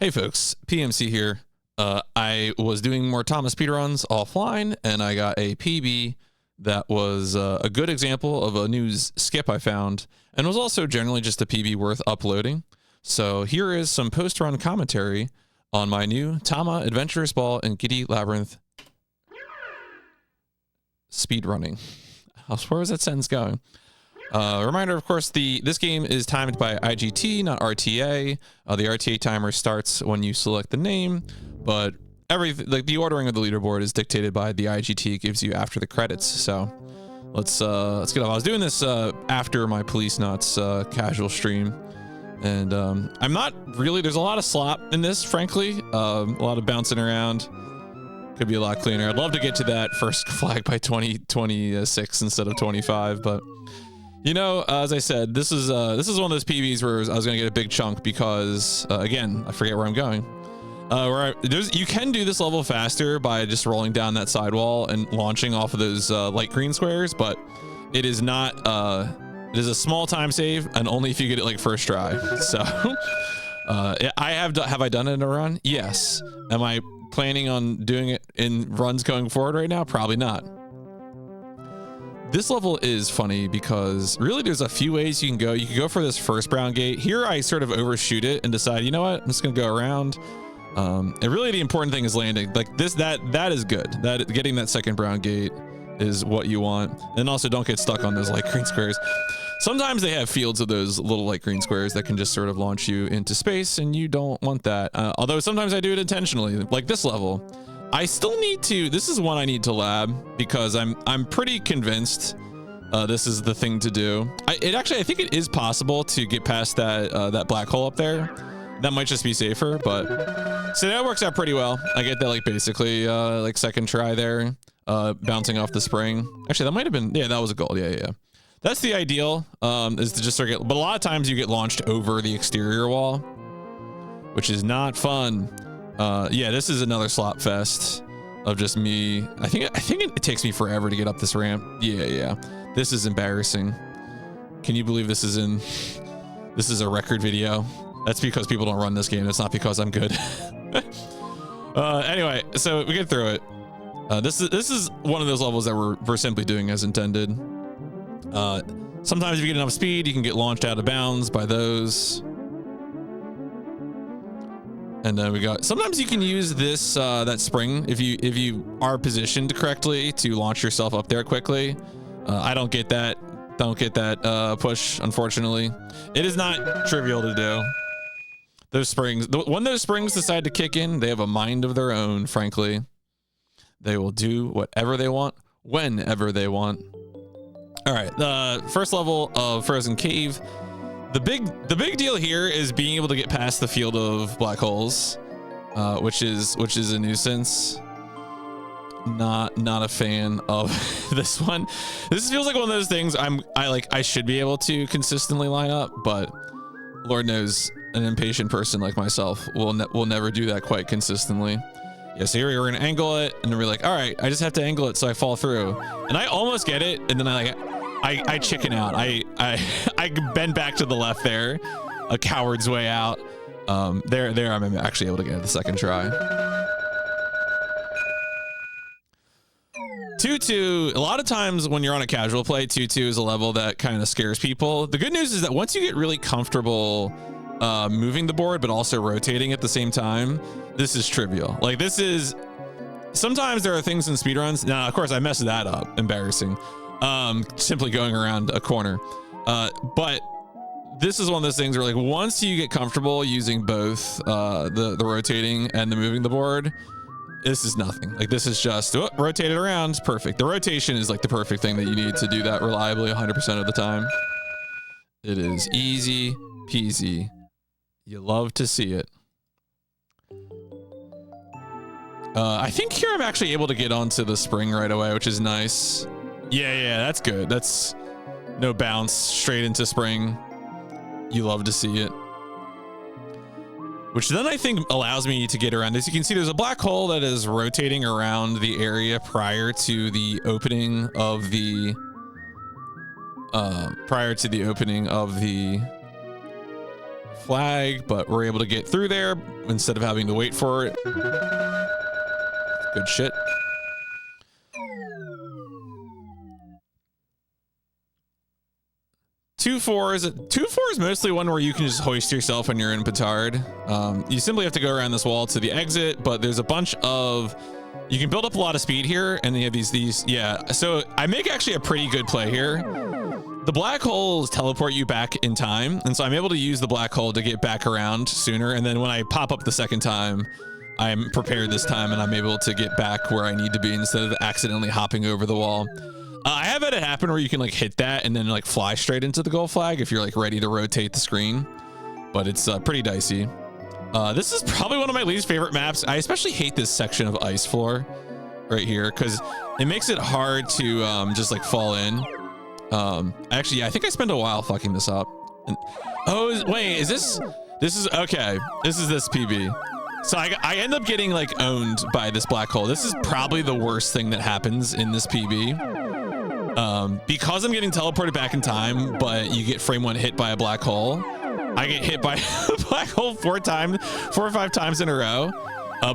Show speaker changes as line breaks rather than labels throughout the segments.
Hey folks, PMC here. I was doing more Tama speedruns offline, and I got a PB that was a good example of a new skip I found, and was also generally just a PB worth uploading. So here is some post-run commentary on my new Tama, Adventurous Ball, and Giddy Labyrinth speedrunning. Where was that sentence going? Reminder, of course, this game is timed by IGT, not RTA. The RTA timer starts when you select the name, but everything, like the ordering of the leaderboard, is dictated by the IGT it gives you after the credits. So let's get off. I was doing this after my Police Nuts casual stream, and I'm not really. There's a lot of slop in this, frankly. A lot of bouncing around. Could be a lot cleaner. I'd love to get to that first flag by 2026 instead of 25, but. You know, as I said, this is one of those PBs where I was gonna get a big chunk because again, I forget where I'm going. You can do this level faster by just rolling down that sidewall and launching off of those light green squares, but it is not. It is a small time save, and only if you get it like first try. So, have I done it in a run? Yes. Am I planning on doing it in runs going forward right now? Probably not. This level is funny because really there's a few ways you can go. You can go for this first brown gate. Here I sort of overshoot it and decide, you know what, I'm just gonna go around. And really the important thing is landing. Like this, that is good. That getting that second brown gate is what you want. And also don't get stuck on those light green squares. Sometimes they have fields of those little light green squares that can just sort of launch you into space, and you don't want that. Although sometimes I do it intentionally, like this level. I still need to, this is one I need to lab because I'm pretty convinced this is the thing to do. I think it is possible to get past that black hole up there. That might just be safer, but so that works out pretty well. I get that like basically like second try there, bouncing off the spring. Actually, that might have been, yeah, that was a goal. Yeah. That's the ideal, is to just sort of get, but a lot of times you get launched over the exterior wall, which is not fun. Yeah, this is another slop fest of just me. I think it takes me forever to get up this ramp. Yeah. This is embarrassing. Can you believe this is a record video? That's because people don't run this game. That's not because I'm good. Anyway, so we get through it. This is one of those levels that we're simply doing as intended. Sometimes if you get enough speed, you can get launched out of bounds by those. And then we got, sometimes you can use this that spring if you are positioned correctly to launch yourself up there quickly. I don't get that push, unfortunately. It is not trivial to do. Those springs, when those springs decide to kick in, they have a mind of their own, frankly. They will do whatever they want whenever they want. All right, the first level of Frozen Cave. The big deal here is being able to get past the field of black holes, which is a nuisance. Not a fan of this one. This feels like one of those things I should be able to consistently line up, but Lord knows an impatient person like myself will never do that quite consistently. Yeah, so here we're gonna angle it, and then we're like, all right, I just have to angle it so I fall through, and I almost get it, and then I chicken out. I bend back to the left there, a coward's way out. There I'm actually able to get it the second try. 2-2, a lot of times when you're on a casual play, 2-2 is a level that kind of scares people. The good news is that once you get really comfortable moving the board, but also rotating at the same time, this is trivial. Like this is, sometimes there are things in speedruns. Now, of course, I messed that up. Embarrassing. Simply going around a corner. But this is one of those things where like once you get comfortable using both the rotating and the moving the board, this is nothing. Like this is just rotate it around. Perfect. The rotation is like the perfect thing that you need to do that reliably 100% of the time. It is easy peasy. You love to see it. I think here I'm actually able to get onto the spring right away, which is nice. Yeah, that's good. That's no bounce, straight into spring. You love to see it. Which then I think allows me to get around. As you can see, there's a black hole that is rotating around the area prior to the opening of the flag, but we're able to get through there instead of having to wait for it. Good shit. Two four is mostly one where you can just hoist yourself when you're in petard. You simply have to go around this wall to the exit, but there's a bunch of, you can build up a lot of speed here, and you have these, yeah. So I make actually a pretty good play here. The black holes teleport you back in time, and so I'm able to use the black hole to get back around sooner, and then when I pop up the second time, I'm prepared this time, and I'm able to get back where I need to be instead of accidentally hopping over the wall. I have had it happen where you can like hit that and then like fly straight into the goal flag if you're like ready to rotate the screen, but it's pretty dicey. This is probably one of my least favorite maps. I especially hate this section of ice floor right here because it makes it hard to just like fall in. Actually, yeah, I think I spent a while fucking this up. And, oh, wait, is this is okay. This is this PB. So I end up getting like owned by this black hole. This is probably the worst thing that happens in this PB. Because I'm getting teleported back in time, but you get frame one hit by a black hole. I get hit by a black hole 4 or 5 times in a row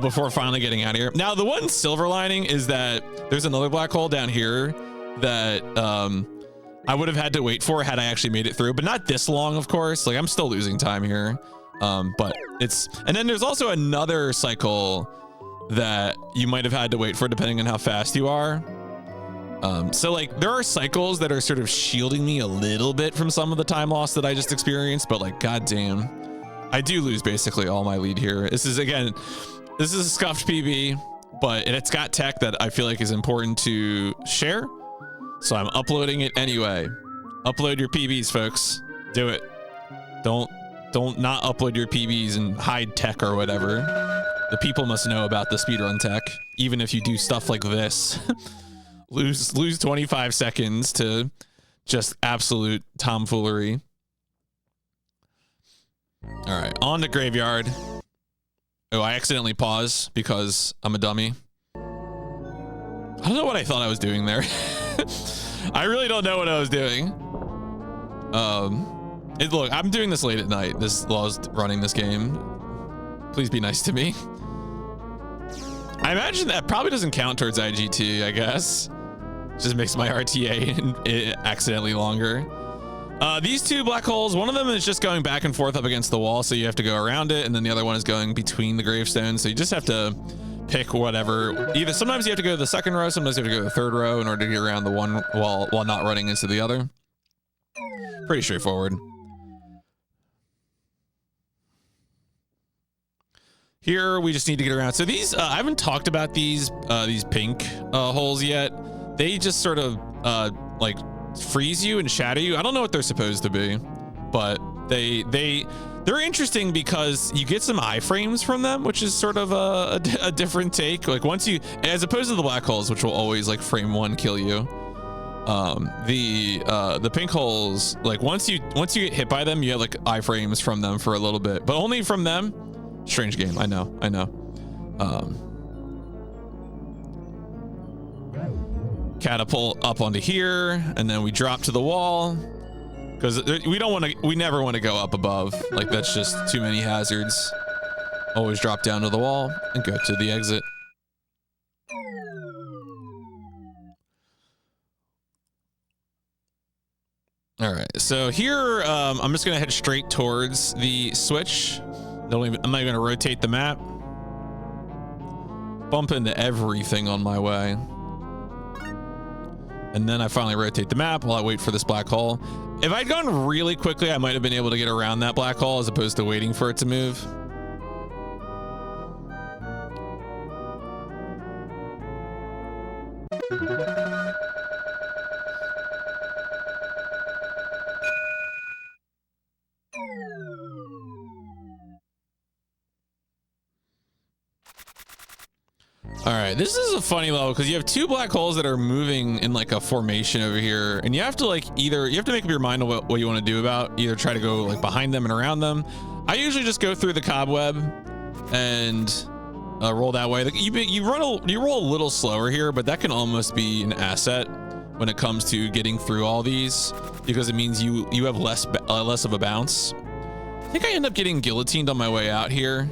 before finally getting out of here. Now, the one silver lining is that there's another black hole down here that I would have had to wait for had I actually made it through, but not this long, of course. Like I'm still losing time here. But it's, and then there's also another cycle that you might have had to wait for depending on how fast you are. So like there are cycles that are sort of shielding me a little bit from some of the time loss that I just experienced, but like, goddamn, I do lose basically all my lead here. This is a scuffed PB, but it's got tech that I feel like is important to share. So I'm uploading it anyway. Upload your PBs, folks. Do it. Don't not upload your PBs and hide tech or whatever. The people must know about the speedrun tech, even if you do stuff like this. lose 25 seconds to just absolute tomfoolery. All right, on to graveyard. Oh, I accidentally paused because I'm a dummy. I don't know what I thought I was doing there. I really don't know what I was doing. Look, I'm doing this late at night. This law's running this game. Please be nice to me. I imagine that probably doesn't count towards IGT, I guess. Just makes my RTA accidentally longer. These 2 black holes, one of them is just going back and forth up against the wall, so you have to go around it, and then the other one is going between the gravestones, so you just have to pick whatever. Either sometimes you have to go to the second row, sometimes you have to go to the third row in order to get around the one while not running into the other. Pretty straightforward. Here we just need to get around. So these I haven't talked about these pink holes yet. They just sort of like freeze you and shadow you. I don't know what they're supposed to be, but they're interesting because you get some iframes from them, which is sort of a different take. Like once you, as opposed to the black holes, which will always like frame 1 kill you. The pink holes, like once you get hit by them, you have like iframes from them for a little bit, but only from them. Strange game, I know. Catapult up onto here, and then we drop to the wall because we never want to go up above. Like that's just too many hazards. Always drop down to the wall and go to the exit. All right, so here I'm just gonna head straight towards the switch. I'm not even gonna rotate the map. Bump into everything on my way. And then I finally rotate the map while I wait for this black hole. If I'd gone really quickly, I might have been able to get around that black hole as opposed to waiting for it to move. All right, this is a funny level because you have 2 black holes that are moving in like a formation over here, and you have to like you have to make up your mind on what you want to do about either try to go like behind them and around them. I usually just go through the cobweb and roll that way. Like you roll a little slower here, but that can almost be an asset when it comes to getting through all these because it means you have less of a bounce. think I end up getting guillotined on my way out here,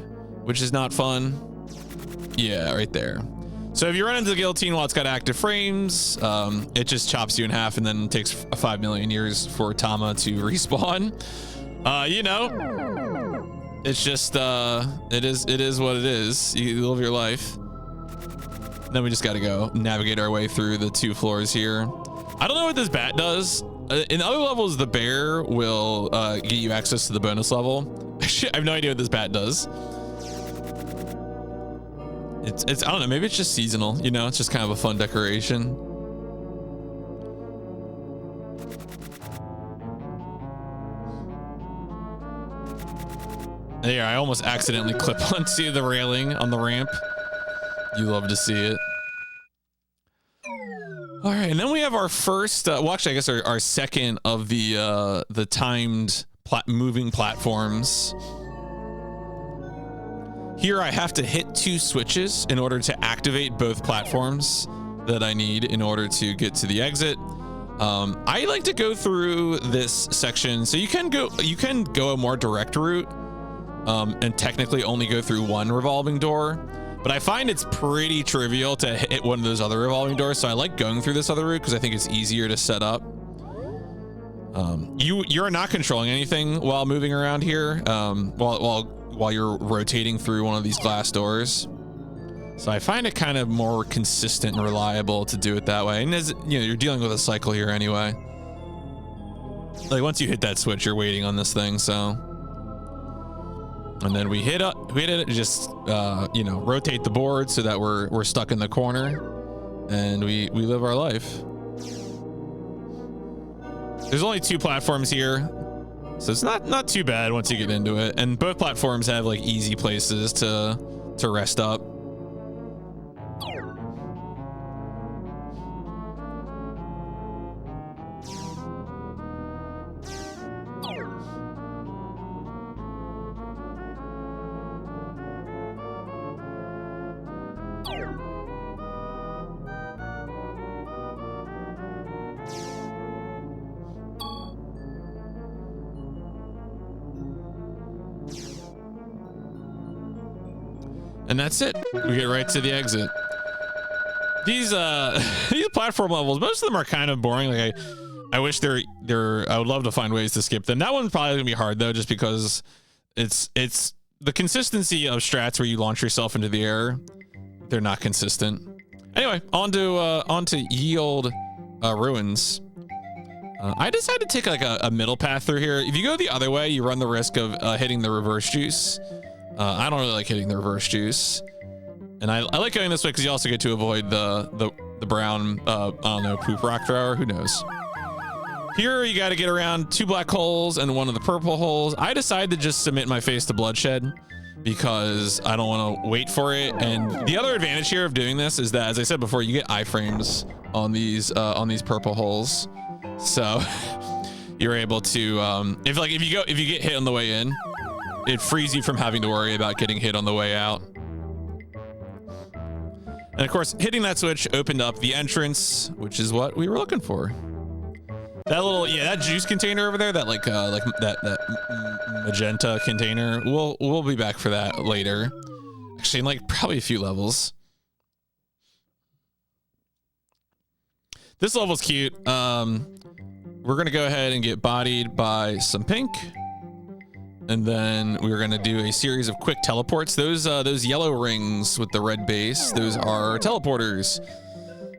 which is not fun. Yeah, right there. So if you run into the guillotine while it's got active frames, it just chops you in half and then takes 5 million years for Tama to respawn. You know, it's just, it is what it is. You live your life. Then we just got to go navigate our way through the 2 floors here. I don't know what this bat does. In other levels, the bear will get you access to the bonus level. I have no idea what this bat does. It's I don't know, maybe it's just seasonal, you know, it's just kind of a fun decoration. There, I almost accidentally clip onto the railing on the ramp. You love to see it. All right, and then we have our first, well, actually, I guess our second of the timed moving platforms. Here, I have to hit 2 switches in order to activate both platforms that I need in order to get to the exit. I like to go through this section, so you can go a more direct route, and technically only go through 1 revolving door. But I find it's pretty trivial to hit one of those other revolving doors, so I like going through this other route because I think it's easier to set up. You're not controlling anything while moving around here, while you're rotating through one of these glass doors. So I find it kind of more consistent and reliable to do it that way. And as you know, you're dealing with a cycle here anyway. Like once you hit that switch, you're waiting on this thing, so. And then we hit it, just you know, rotate the board so that we're stuck in the corner, and we live our life. There's only 2 platforms here, so it's not too bad once you get into it. And both platforms have like easy places to rest up. And that's it. We get right to the exit. These these platform levels, most of them are kind of boring. Like I wish I would love to find ways to skip them. That one's probably gonna be hard though, just because it's the consistency of strats where you launch yourself into the air. They're not consistent. Anyway, on to Yield Ruins. I decided to take like a middle path through here. If you go the other way, you run the risk of hitting the reverse juice. I don't really like hitting the reverse juice, and I like going this way because you also get to avoid the brown I don't know, poop rock thrower. Who knows? Here you got to get around 2 black holes and 1 of the purple holes. I decided to just submit my face to bloodshed because I don't want to wait for it. And the other advantage here of doing this is that, as I said before, you get iframes on these purple holes, so you're able to if you get hit on the way in, it frees you from having to worry about getting hit on the way out. And of course, hitting that switch opened up the entrance, which is what we were looking for. That little, that juice container over there, that that magenta container, we'll be back for that later. Actually, in like probably a few levels. This level's cute. We're gonna go ahead and get bodied by some pink. And then we're gonna do a series of quick teleports. Those yellow rings with the red base, those are teleporters.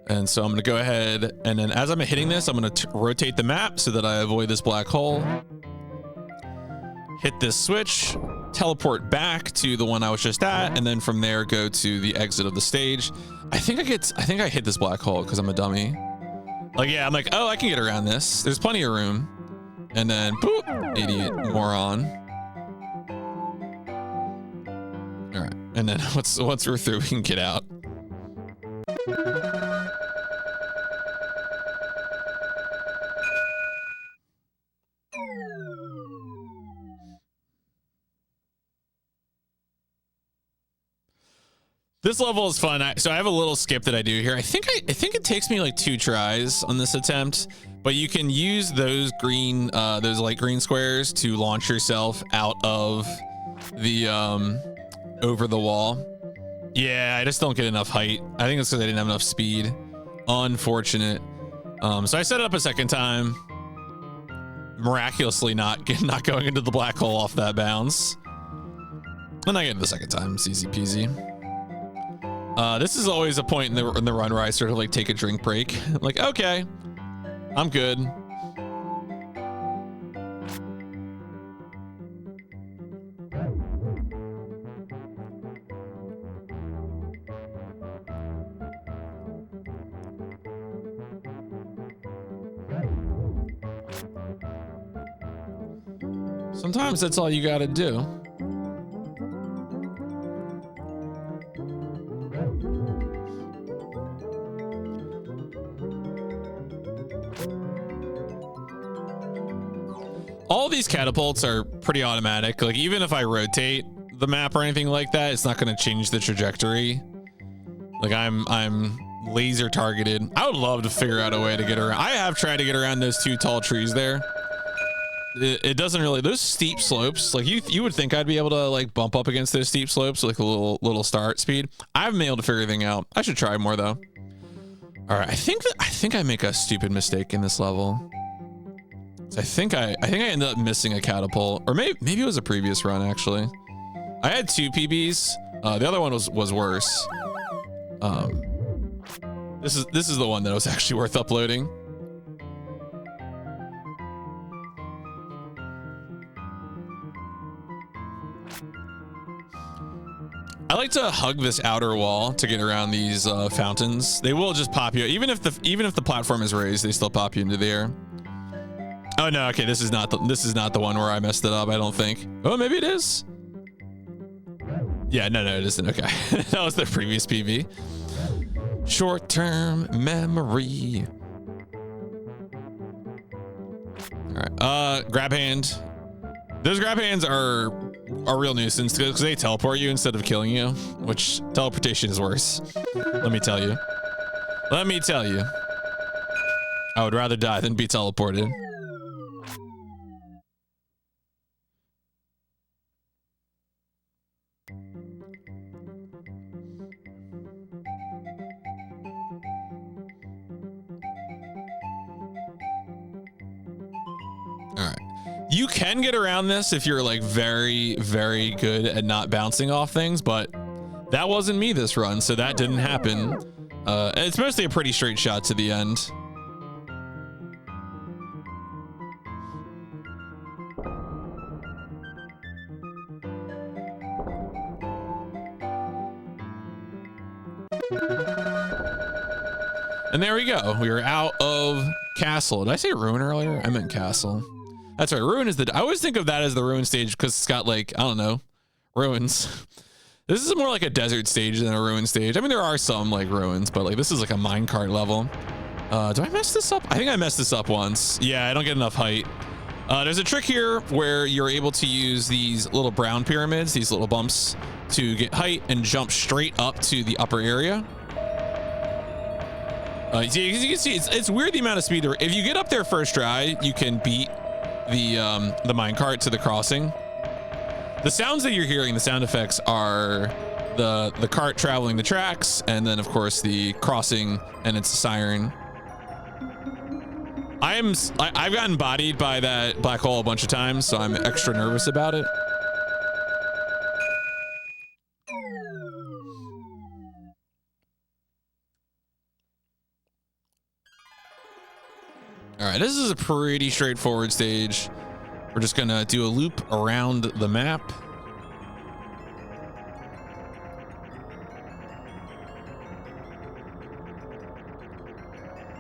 And so I'm gonna go ahead, and then as I'm hitting this, I'm gonna rotate the map so that I avoid this black hole. Hit this switch, teleport back to the one I was just at, and then from there go to the exit of the stage. I think I hit this black hole because I'm a dummy. Like, yeah, I'm like, oh, I can get around this. There's plenty of room. And then, boop, idiot, moron. All right, and then once we're through, we can get out. This level is fun. So I have a little skip that I do here. I think it takes me like 2 tries on this attempt, but you can use those green, those light green squares to launch yourself out of the, over the wall. Yeah, I just don't get enough height. I think it's because I didn't have enough speed. Unfortunate. So I set it up a second time. Miraculously not going into the black hole off that bounce. And I get it the second time. It's easy peasy. This is always a point in the run where I sort of like take a drink break. I'm like, okay, I'm good. Sometimes that's all you gotta do. All these catapults are pretty automatic. Like even if I rotate the map or anything like that, it's not going to change the trajectory. Like I'm laser targeted. I would love to figure out a way to get around. I have tried to get around those 2 tall trees there. It doesn't really, those steep slopes, like you would think I'd be able to like bump up against those steep slopes with like a little start speed. I haven't been able to figure anything out. I should try more though. All right, I think I make a stupid mistake in this level. I think I ended up missing a catapult, or maybe it was a previous run actually. I had 2 PBs. The other one was worse. This is the one that was actually worth uploading. I like to hug this outer wall to get around these fountains. They will just pop you, even if the platform is raised, they still pop you into the air. Oh no, okay, this is not the one where I messed it up, I don't think. Oh, maybe it is. Yeah, no, it isn't. Okay. That was the previous PV. Short-term memory. All right, grab hand. Those grab hands are a real nuisance because they teleport you instead of killing you, which teleportation is worse. Let me tell you. I would rather die than be teleported. All right. You can get around this if you're like very, very good at not bouncing off things, but that wasn't me this run, so that didn't happen. It's mostly a pretty straight shot to the end. And there we go. We are out of castle. Did I say ruin earlier? I meant castle. That's right. Ruin is I always think of that as the ruin stage because it's got like, I don't know, ruins. This is more like a desert stage than a ruin stage. I mean, there are some like ruins, but like this is like a minecart level. Do I mess this up? I think I messed this up once. Yeah, I don't get enough height. There's a trick here where you're able to use these little brown pyramids, these little bumps, to get height and jump straight up to the upper area. As you can see, it's weird the amount of speed. If you get up there first try, you can beat the minecart to the crossing. The sounds that you're hearing, the sound effects are the cart traveling the tracks, and then of course the crossing and its siren. I've gotten bodied by that black hole a bunch of times, so I'm extra nervous about it. All right, this is a pretty straightforward stage. We're just gonna do a loop around the map.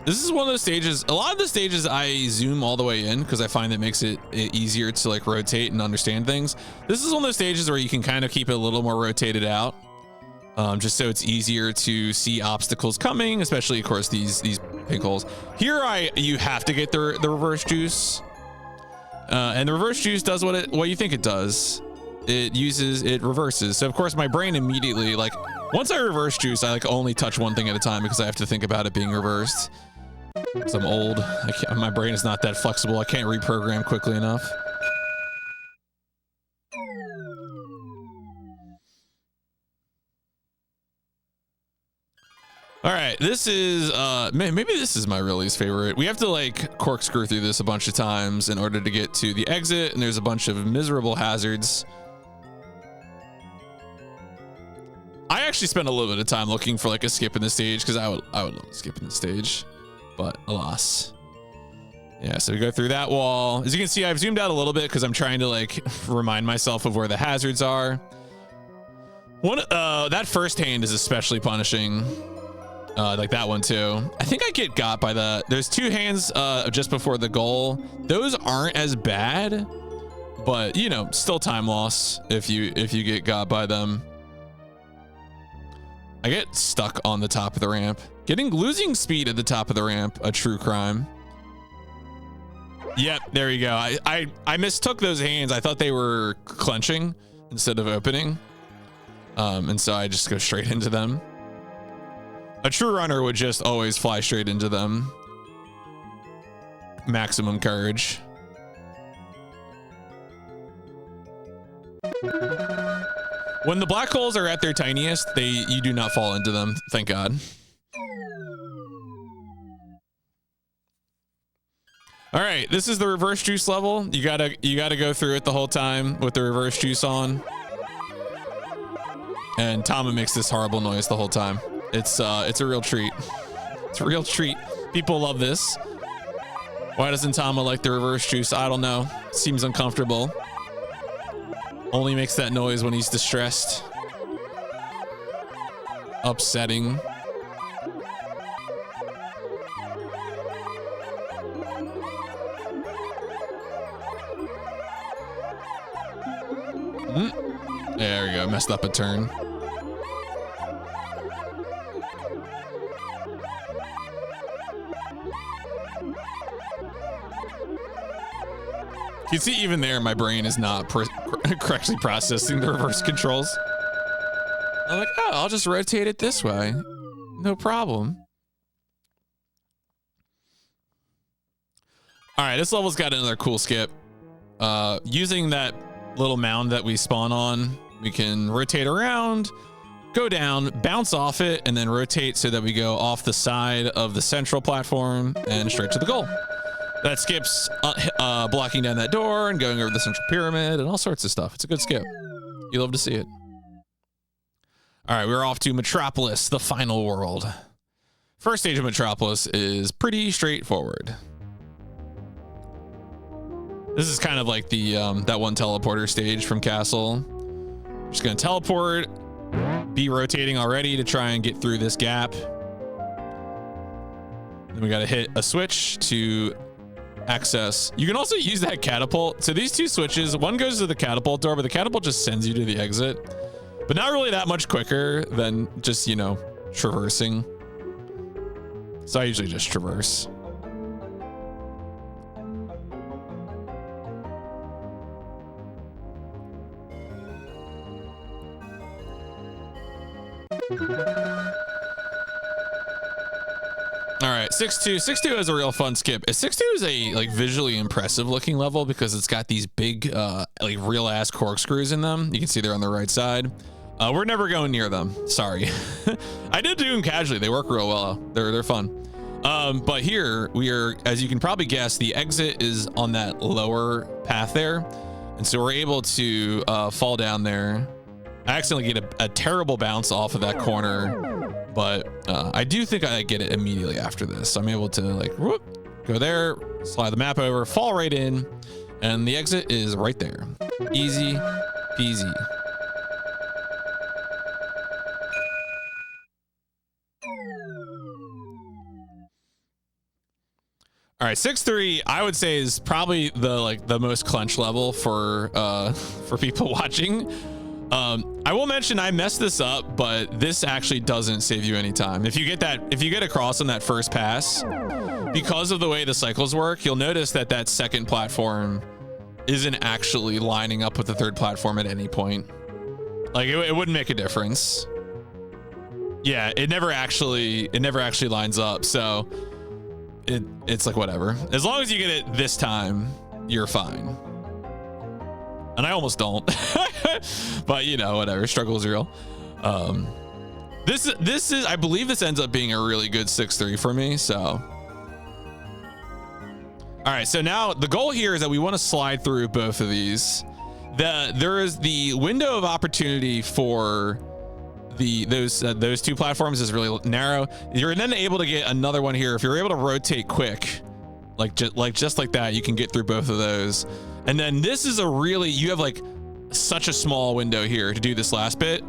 This is one of those stages. A lot of the stages I zoom all the way in because I find it makes it easier to like rotate and understand things. This is one of those stages where you can kind of keep it a little more rotated out, just so it's easier to see obstacles coming, especially of course these pink holes. Here you have to get the reverse juice, and the reverse juice does what you think it does. it reverses. So of course my brain immediately, like once I reverse juice, I like only touch one thing at a time because I have to think about it being reversed. Because I'm old, my brain is not that flexible. I can't reprogram quickly enough. All right, this is maybe this is my real least favorite. We have to like corkscrew through this a bunch of times in order to get to the exit, and there's a bunch of miserable hazards. I actually spent a little bit of time looking for like a skip in the stage because I would love to skip in the stage, but alas. Yeah, so we go through that wall. As you can see, I've zoomed out a little bit because I'm trying to like remind myself of where the hazards are. That first hand is especially punishing. Like that one too. I think I get got by there's two hands just before the goal. Those aren't as bad, but you know, still time loss if you get got by them. I get stuck on the top of the ramp. Losing speed at the top of the ramp, a true crime. Yep, there you go. I mistook those hands. I thought they were clenching instead of opening. And so I just go straight into them. A true runner would just always fly straight into them. Maximum courage. When the black holes are at their tiniest, you do not fall into them, thank God. All right, this is the reverse juice level. You gotta go through it the whole time with the reverse juice on. And Tama makes this horrible noise the whole time. It's a real treat. It's a real treat. People love this. Why doesn't Tama like the reverse juice? I don't know. Seems uncomfortable. Only makes that noise when he's distressed. Upsetting. There we go. Messed up a turn. You see, even there, my brain is not correctly processing the reverse controls. I'm like, oh, I'll just rotate it this way. No problem. All right, this level's got another cool skip. Using that little mound that we spawn on, we can rotate around, go down, bounce off it, and then rotate so that we go off the side of the central platform and straight to the goal. That skips blocking down that door and going over the central pyramid and all sorts of stuff. It's a good skip. You love to see it. All right, we're off to Metropolis, the final world. First stage of Metropolis is pretty straightforward. This is kind of like the that one teleporter stage from Castle. Just gonna teleport, be rotating already to try and get through this gap. Then we gotta hit a switch to access. You can also use that catapult. So these two switches, one goes to the catapult door, but the catapult just sends you to the exit. But not really that much quicker than just, you know, traversing. So I usually just traverse. All right, 6-2. 6-2 is a real fun skip. 6-2 is a like visually impressive looking level because it's got these big like real ass corkscrews in them. You can see they're on the right side. We're never going near them. Sorry. I did do them casually. They work real well. They're fun. But here we are, as you can probably guess, the exit is on that lower path there. And so we're able to fall down there. I accidentally get a terrible bounce off of that corner, but I do think I get it immediately after this. So I'm able to like whoop, go there, slide the map over, fall right in, and the exit is right there. Easy peasy. All right, 6-3, I would say is probably the most clench level for people watching. I will mention I messed this up, but this actually doesn't save you any time. If you get across on that first pass, because of the way the cycles work, you'll notice that second platform isn't actually lining up with the third platform at any point. Like it wouldn't make a difference. Yeah, it never actually lines up. So it's like whatever. As long as you get it this time, you're fine. And I almost don't. But you know, whatever. Struggle is real. This is I believe this ends up being a really good 6-3 for me. So all right, so now the goal here is that we want to slide through both of these. There is the window of opportunity for those two platforms is really narrow. You're then able to get another one here if you're able to rotate quick, just like that. You can get through both of those, and then this is you have like such a small window here to do this last bit.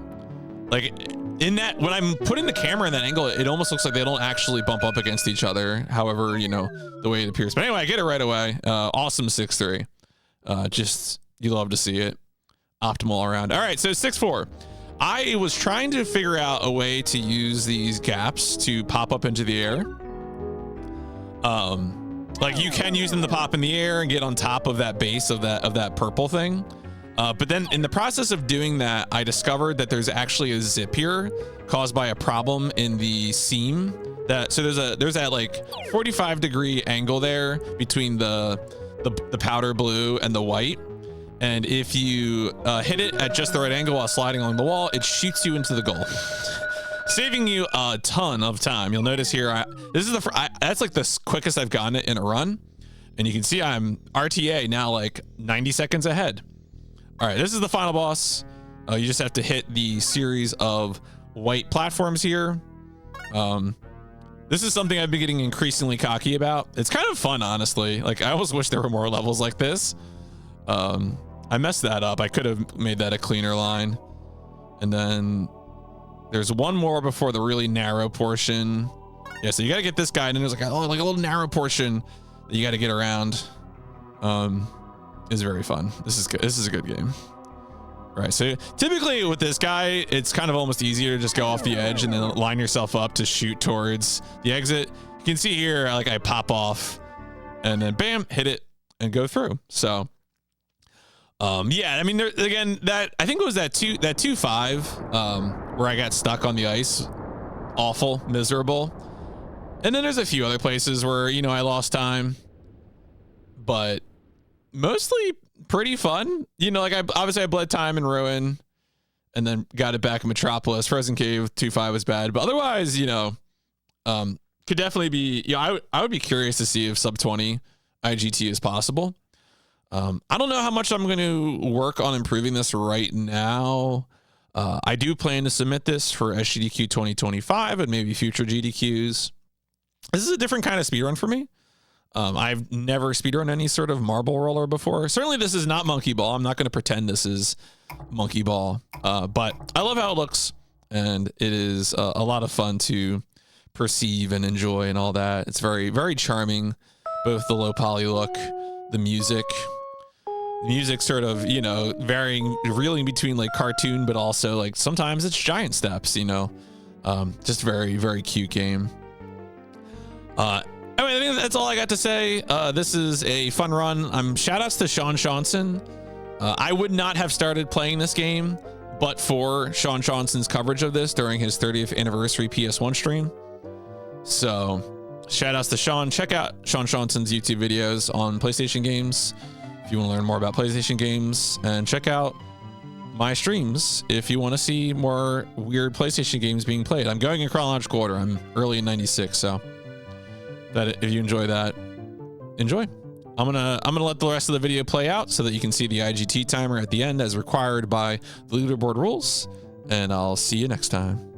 Like in that, when I'm putting the camera in that angle, it almost looks like they don't actually bump up against each other. However, you know, the way it appears. But anyway, I get it right away. Awesome 6-3. Just you love to see it. Optimal all around. All right, so 6-4. I was trying to figure out a way to use these gaps to pop up into the air. Like you can use them to pop in the air and get on top of that base of that purple thing. But then in the process of doing that, I discovered that there's actually a zip here caused by a problem in the seam. So there's that like 45-degree angle there between the powder blue and the white. And if you hit it at just the right angle while sliding along the wall, it shoots you into the goal, saving you a ton of time. You'll notice here, that's like the quickest I've gotten it in a run. And you can see I'm RTA now like 90 seconds ahead. All right, this is the final boss. You just have to hit the series of white platforms here. This is something I've been getting increasingly cocky about. It's kind of fun, honestly. Like I almost wish there were more levels like this. I messed that up. I could have made that a cleaner line. And then there's one more before the really narrow portion. Yeah, so you got to get this guy, and then there's like a little narrow portion that you got to get around. Is very fun. This is good. This is a good game. All right, so typically with this guy, it's kind of almost easier to just go off the edge and then line yourself up to shoot towards the exit. You can see here, like I pop off and then bam, hit it and go through. So yeah, I mean, there, again, that I think it was that 2-5 where I got stuck on the ice. Awful, miserable. And then there's a few other places where, you know, I lost time, but mostly pretty fun. You know, like I bled time in Ruin and then got it back in Metropolis. Frozen Cave 2-5 was bad, but otherwise, you know, could definitely be, you know, I would be curious to see if sub 20 IGT is possible. I don't know how much I'm going to work on improving this right now. I do plan to submit this for SGDQ 2025 and maybe future GDQs. This is a different kind of speedrun for me. I've never speedrun any sort of marble roller before. Certainly this is not Monkey Ball. I'm not going to pretend this is Monkey Ball, but I love how it looks, and it is a lot of fun to perceive and enjoy and all that. It's very, very charming, both the low poly look, the music sort of, you know, reeling between like cartoon, but also like sometimes it's giant steps, you know, just very, very cute game. Anyway, I think that's all I got to say. This is a fun run. Shout outs to Sean Johnson. I would not have started playing this game, but for Sean Johnson's coverage of this during his 30th anniversary PS1 stream. So shout outs to Sean. Check out Sean Johnson's YouTube videos on PlayStation games if you want to learn more about PlayStation games, and check out my streams if you want to see more weird PlayStation games being played. I'm going in chronological order. I'm early in 96, so that if you enjoy that, enjoy. I'm gonna let the rest of the video play out so that you can see the IGT timer at the end as required by the leaderboard rules, and I'll see you next time.